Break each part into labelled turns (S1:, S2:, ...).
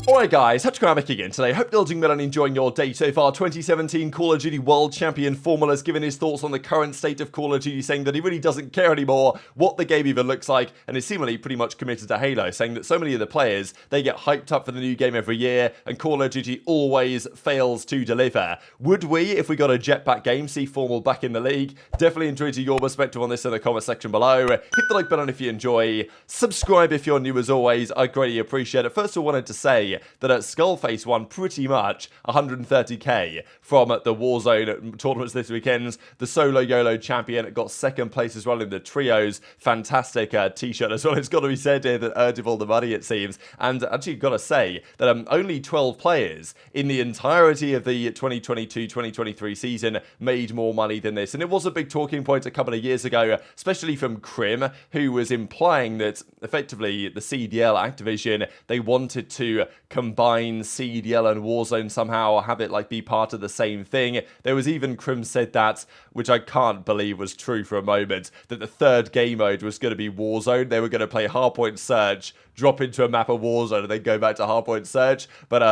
S1: Alright guys, TacticalRab again today. Hope you're all doing well and enjoying your day so far. 2017 Call of Duty World Champion FormaL has given his thoughts on the current state of Call of Duty, saying that he really doesn't care anymore what the game even looks like, and is seemingly pretty much committed to Halo, saying that so many of the players, they get hyped up for the new game every year, and Call of Duty always fails to deliver. Would we, if we got a Jetpack game, see FormaL back in the league? Definitely enjoy your perspective on this in the comment section below. Hit the like button if you enjoy. Subscribe if you're new as always. I greatly appreciate it. First of all, I wanted to say that at Skullface won pretty much 130k from the Warzone tournaments this weekend. The solo YOLO champion got second place as well in the trios. Fantastic t-shirt as well. It's got to be said here that earned him all the money, it seems. And actually got to say that only 12 players in the entirety of the 2022-2023 season made more money than this. And it was a big talking point a couple of years ago, especially from Crim, who was implying that effectively the CDL Activision, they wanted to combine CDL and Warzone somehow, have it like be part of the same thing. There was even Crim said that, which I can't believe was true for a moment, that the third game mode was going to be Warzone. They were going to play Hardpoint Search, drop into a map of Warzone, and then go back to Hardpoint Search. But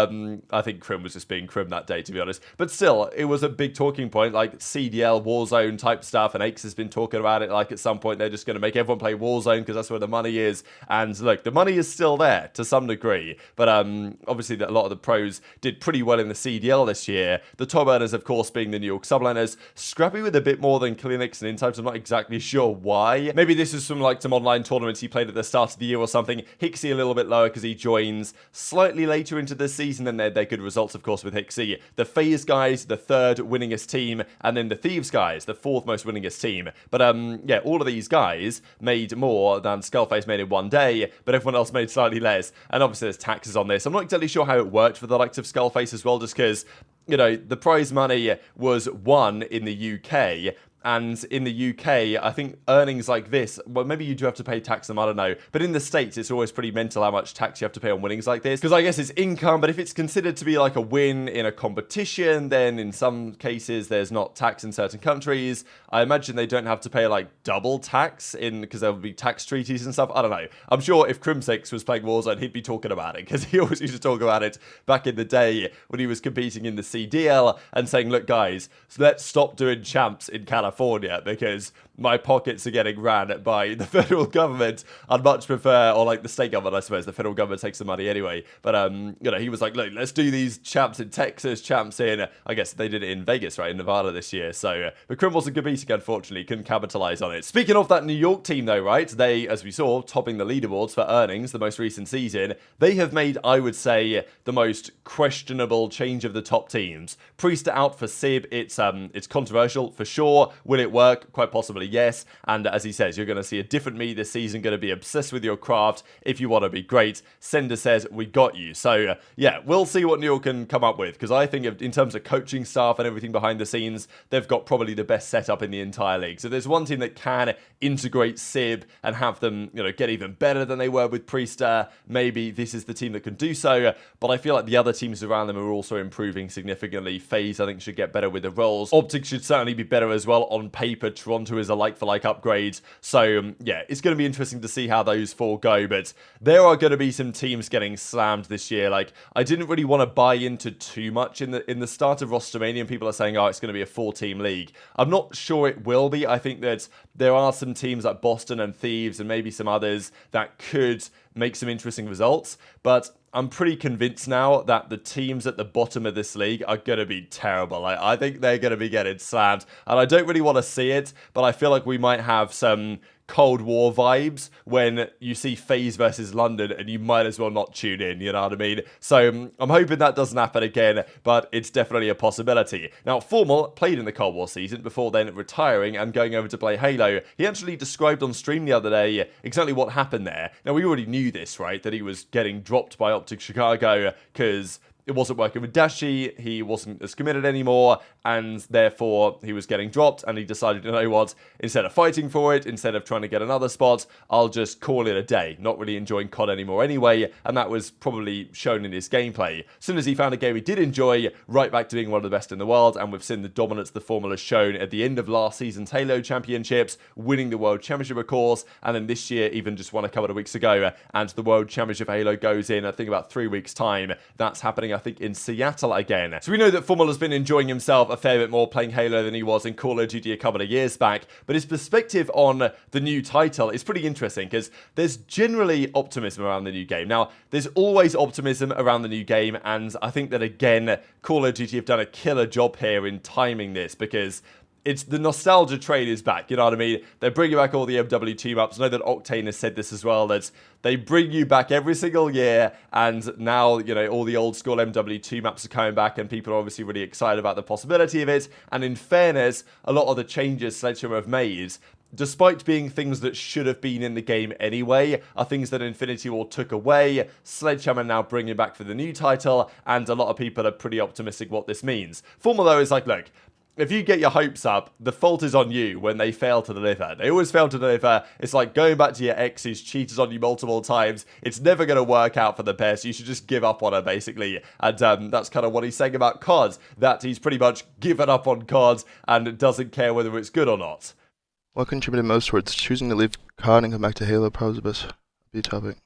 S1: I think Crim was just being Crim that day, to be honest. But still, it was a big talking point, like CDL, Warzone type stuff, and Aches has been talking about it like at some point they're just going to make everyone play Warzone because that's where the money is. And look, the money is still there to some degree, but obviously that a lot of the pros did pretty well in the CDL this year. The top earners, of course, being the New York Subliners. Scrappy with a bit more than CleanX and InTypes. I'm not exactly sure why. Maybe this is from like some online tournaments he played at the start of the year or something. Hixie a little bit lower because he joins slightly later into the season, and they're good results, of course, with Hixie. The FaZe guys, the third winningest team, and then the Thieves guys, the fourth most winningest team. But yeah, all of these guys made more than Skullface made in one day, but everyone else made slightly less. And obviously there's taxes on this. I'm not exactly sure how it worked for the likes of Skullface as well, just because, you know, the prize money was won in the UK. And in the UK, I think earnings like this, well, maybe you do have to pay tax on them, I don't know. But in the States, it's always pretty mental how much tax you have to pay on winnings like this. Because I guess it's income, but if it's considered to be like a win in a competition, then in some cases, there's not tax in certain countries. I imagine they don't have to pay like double tax because there will be tax treaties and stuff. I don't know. I'm sure if Crimsix was playing Warzone, he'd be talking about it, because he always used to talk about it back in the day when he was competing in the CDL and saying, look, guys, let's stop doing champs in California, because my pockets are getting ran by the federal government. I'd much prefer, or like the state government, I suppose. The federal government takes the money anyway. But, you know, he was like, look, let's do these champs in Texas, champs in, I guess they did it in Vegas, right, in Nevada this year. So, but Crim wasn't competing, unfortunately, couldn't capitalize on it. Speaking of that New York team, though, right, they, as we saw, topping the leaderboards for earnings the most recent season, they have made, I would say, the most questionable change of the top teams. Priestahh out for Sib, it's controversial for sure. Will it work? Quite possibly, yes. And as he says, you're going to see a different me this season, going to be obsessed with your craft if you want to be great. Sender says, we got you. So, yeah, we'll see what New York can come up with, because I think in terms of coaching staff and everything behind the scenes, they've got probably the best setup in the entire league. So there's one team that can integrate Sib and have them, you know, get even better than they were with Priestahh. Maybe this is the team that can do so, but I feel like the other teams around them are also improving significantly. FaZe, I think, should get better with the roles. OpTic should certainly be better as well. On paper, Toronto is a like-for-like upgrade. So, yeah, it's going to be interesting to see how those four go, but there are going to be some teams getting slammed this year. Like, I didn't really want to buy into too much in the start of Rostermania, and people are saying, oh, it's going to be a 4-team league. I'm not sure it will be. I think that there are some teams like Boston and Thieves and maybe some others that could make some interesting results, but I'm pretty convinced now that the teams at the bottom of this league are going to be terrible. I think they're going to be getting slammed, and I don't really want to see it, but I feel like we might have some Cold War vibes when you see FaZe versus London, and you might as well not tune in, you know what I mean? So I'm hoping that doesn't happen again, but it's definitely a possibility. Now, FormaL played in the Cold War season before then retiring and going over to play Halo. He actually described on stream the other day exactly what happened there. Now, we already knew this, right? That he was getting dropped by OpTic Chicago because it wasn't working with Dashy, he wasn't as committed anymore, and therefore he was getting dropped, and he decided, you know what, instead of fighting for it, instead of trying to get another spot, I'll just call it a day, not really enjoying CoD anymore anyway, and that was probably shown in his gameplay. As soon as he found a game he did enjoy, right back to being one of the best in the world, and we've seen the dominance the FormaL has shown at the end of last season's Halo Championships, winning the World Championship, of course, and then this year even just won a couple of weeks ago, and the World Championship Halo goes in, I think, about 3 weeks' time. That's happening, I think, in Seattle again. So we know that FormaL has been enjoying himself a fair bit more playing Halo than he was in Call of Duty a couple of years back, but his perspective on the new title is pretty interesting because there's generally optimism around the new game. Now, there's always optimism around the new game, and I think that, again, Call of Duty have done a killer job here in timing this because it's the nostalgia train is back, you know what I mean? They're bringing back all the MW team-ups. I know that Octane has said this as well, that they bring you back every single year, and now, you know, all the old-school MW team-ups are coming back, and people are obviously really excited about the possibility of it. And in fairness, a lot of the changes Sledgehammer have made, despite being things that should have been in the game anyway, are things that Infinity Ward took away. Sledgehammer now bringing back for the new title, and a lot of people are pretty optimistic what this means. FormaL, though, is like, look, if you get your hopes up, the fault is on you when they fail to deliver. They always fail to deliver. It's like going back to your ex who's cheated on you multiple times. It's never going to work out for the best. You should just give up on her, basically. And that's kind of what he's saying about CoD, that he's pretty much given up on CoD and doesn't care whether it's good or not.
S2: What contributed most towards choosing to leave CoD and come back to Halo? Probably the best topic.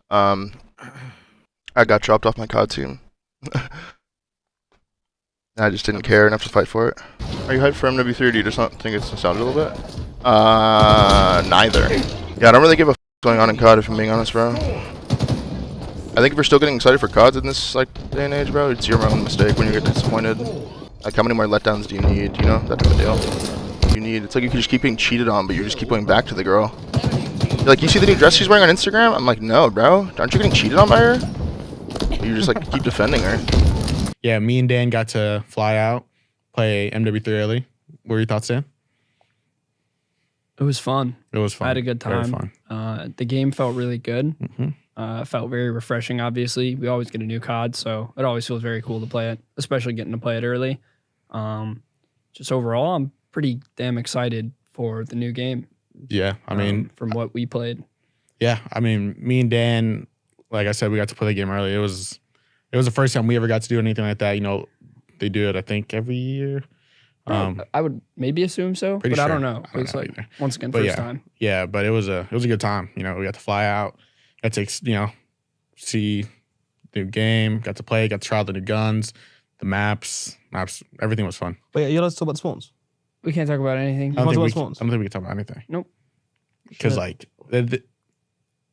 S2: I got dropped off my CoD team. I just didn't care enough to fight for it. Are you hyped for MW3 or do you just not think it's nostalgia a little bit? Neither. Yeah, I don't really give a f going on in CoD if I'm being honest, bro. I think if you're still getting excited for CoD in this like day and age, bro, it's your own mistake when you get disappointed. Like, how many more letdowns do you need, you know? That type of deal. You need, it's like you can just keep being cheated on, but you just keep going back to the girl. You're like, you see the new dress she's wearing on Instagram? I'm like, no, bro. Aren't you getting cheated on by her? You just like keep defending her.
S3: Yeah, me and Dan got to fly out, play MW3 early. What were your thoughts, Dan?
S4: It was fun.
S3: It was fun.
S4: I had a good time.
S3: Very fun.
S4: The game felt really good. Felt very refreshing, obviously. We always get a new COD, so it always feels very cool to play it, especially getting to play it early. Just overall, I'm pretty damn excited for the new game.
S3: Yeah, I mean...
S4: from what we played.
S3: Yeah, I mean, me and Dan, like I said, we got to play the game early. It was the first time we ever got to do anything like that. You know, they do it, I think, every year.
S4: I would maybe assume so, but sure. I don't know. It's like either. Once again,
S3: but
S4: first time.
S3: Yeah, but it was a good time. You know, we got to fly out, got to see the new game, got to play, got to try out the new guns, the maps, everything was fun.
S5: But yeah, you're allowed to talk about the spawns.
S4: We can't talk about anything.
S3: I don't think we can talk about anything.
S4: Nope.
S3: Because like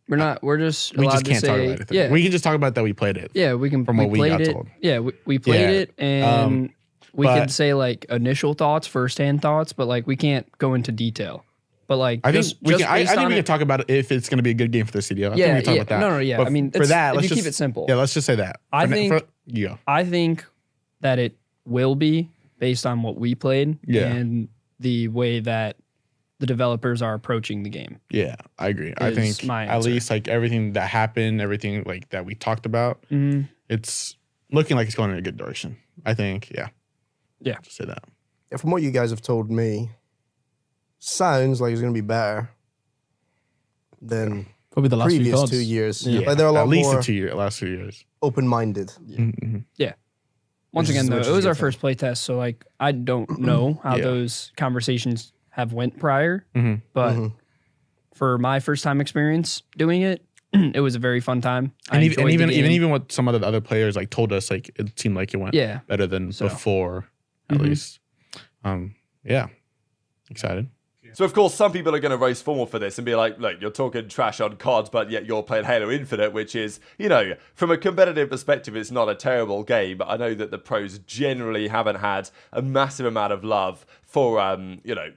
S4: we're not. We're just.
S3: We
S4: allowed
S3: just
S4: to
S3: can't
S4: say,
S3: talk about anything.
S4: Yeah,
S3: we can just talk about that we played it.
S4: Yeah, we can.
S3: From what we got told.
S4: Yeah, we played it, and we can say like initial thoughts, firsthand thoughts, but like we can't go into detail. But like,
S3: I think we can talk about it if it's going to be a good game for the CDL. I think we can talk about that.
S4: No, yeah.
S3: But
S4: I mean,
S3: for that, let's
S4: just keep it simple.
S3: Yeah, let's just say that.
S4: I think that it will be based on what we played and the way that the developers are approaching the game.
S3: Yeah, I agree. I think at least like everything that happened, everything like that we talked about, it's looking like it's going in a good direction. I think, yeah. Just say that.
S5: Yeah, from what you guys have told me, sounds like it's going to be better than
S6: probably the last
S5: previous 2 years.
S3: Yeah,
S5: like they're a lot
S3: at least
S5: more
S3: the last 2 years.
S5: Open-minded.
S4: Yeah. Once again, though, it was our first playtest, so like I don't know how those conversations have went prior, but for my first time experience doing it, it was a very fun time.
S3: And even what some of the other players like told us, like it seemed like it went better than before, at least. Yeah, excited.
S1: So, of course, some people are going to roast FormaL for this and be like, look, you're talking trash on CoD, but yet you're playing Halo Infinite, which is, you know, from a competitive perspective, it's not a terrible game, but I know that the pros generally haven't had a massive amount of love for,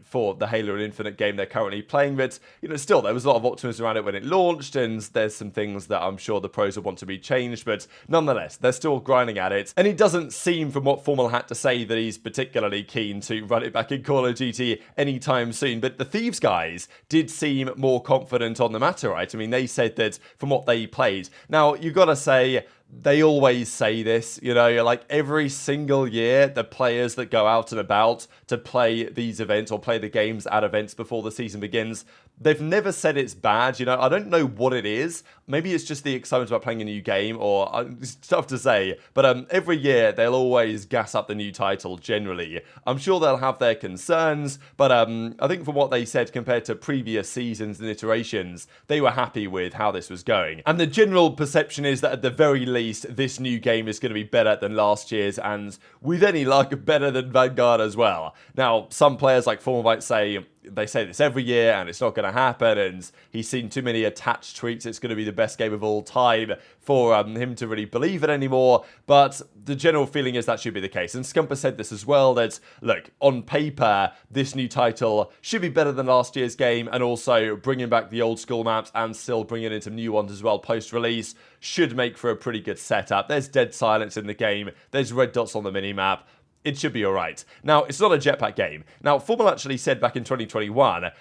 S1: for the Halo Infinite game they're currently playing. But, still, there was a lot of optimism around it when it launched, and there's some things that I'm sure the pros would want to be changed, but nonetheless, they're still grinding at it. And it doesn't seem, from what FormaL had to say, that he's particularly keen to run it back in Call of Duty anytime soon. But the Thieves guys did seem more confident on the matter, right? I mean, they said that from what they played. Now, you've got to say, they always say this, you know, like every single year, the players that go out and about to play these events or play the games at events before the season begins, they've never said it's bad, you know. I don't know what it is. Maybe it's just the excitement about playing a new game, or it's tough to say. But every year, they'll always gas up the new title, generally. I'm sure they'll have their concerns, but I think from what they said compared to previous seasons and iterations, they were happy with how this was going. And the general perception is that at the very least, this new game is going to be better than last year's, and with any luck, better than Vanguard as well. Now, some players like FormaL might say, they say this every year and it's not going to happen, and he's seen too many attached tweets, it's going to be the best game of all time for him to really believe it anymore. But the general feeling is that should be the case. And Scumper said this as well, that, look, on paper, this new title should be better than last year's game, and also bringing back the old school maps and still bringing in some new ones as well post-release should make for a pretty good setup. There's dead silence in the game, there's red dots on the minimap. It should be alright. Now, it's not a Jetpack game. Now, FormaL actually said back in 2021,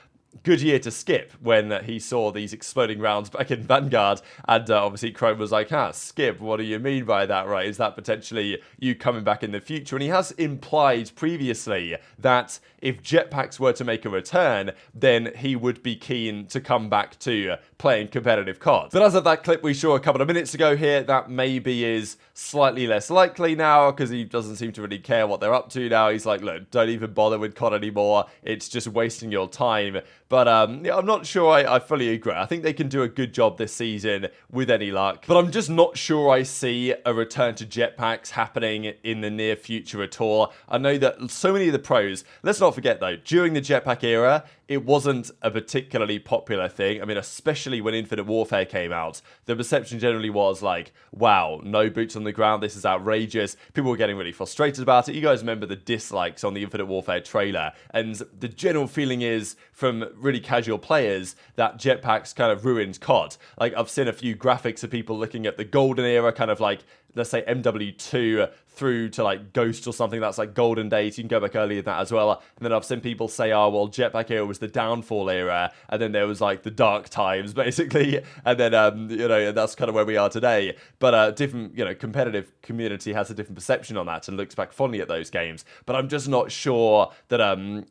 S1: good year to skip, when he saw these exploding rounds back in Vanguard, and obviously Chrome was like, skip, what do you mean by that, right? Is that potentially you coming back in the future? And he has implied previously that if Jetpacks were to make a return, then he would be keen to come back to playing competitive CoD. But as of that clip we saw a couple of minutes ago here, that maybe is slightly less likely now, because he doesn't seem to really care what they're up to now. He's like, look, don't even bother with CoD anymore. It's just wasting your time. But yeah, I'm not sure I fully agree. I think they can do a good job this season with any luck. But I'm just not sure I see a return to Jetpacks happening in the near future at all. I know that so many of the pros, let's not forget though, during the Jetpack era, it wasn't a particularly popular thing. I mean, especially when Infinite Warfare came out, the perception generally was like, wow, no boots on the ground, this is outrageous. People were getting really frustrated about it. You guys remember the dislikes on the Infinite Warfare trailer, and the general feeling is from really casual players that Jetpacks kind of ruined CoD. Like, I've seen a few graphics of people looking at the golden era, kind of like, let's say MW2 through to like Ghost or something, that's like golden days. You can go back earlier than that as well. And then I've seen people say, oh, well, Jetpack era was the downfall era, and then there was like the dark times, basically. And then, you know, that's kind of where we are today. But different, you know, competitive community has a different perception on that and looks back fondly at those games. But I'm just not sure that,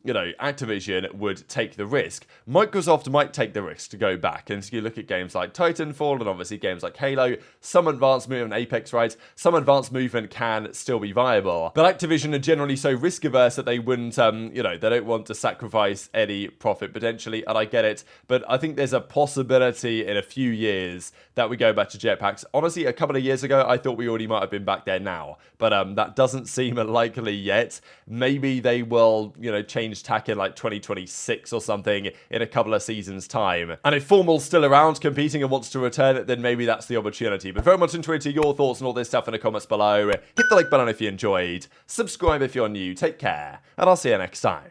S1: you know, Activision would take the risk. Microsoft might take the risk to go back. And so you look at games like Titanfall and obviously games like Halo, some advanced movement, Apex, right? Some advanced movement can still be viable. But Activision are generally so risk averse that they wouldn't, you know, they don't want to sacrifice any profit potentially, and I get it. But I think there's a possibility in a few years that we go back to Jetpacks. Honestly, a couple of years ago, I thought we already might have been back there now, but that doesn't seem likely yet. Maybe they will, you know, change tack in like 2026 or something in a couple of seasons' time. And if FormaL's still around competing and wants to return, then maybe that's the opportunity. But very much into your thoughts and all this stuff in the comments below. Hit the like button if you enjoyed, subscribe if you're new, take care, and I'll see you next time.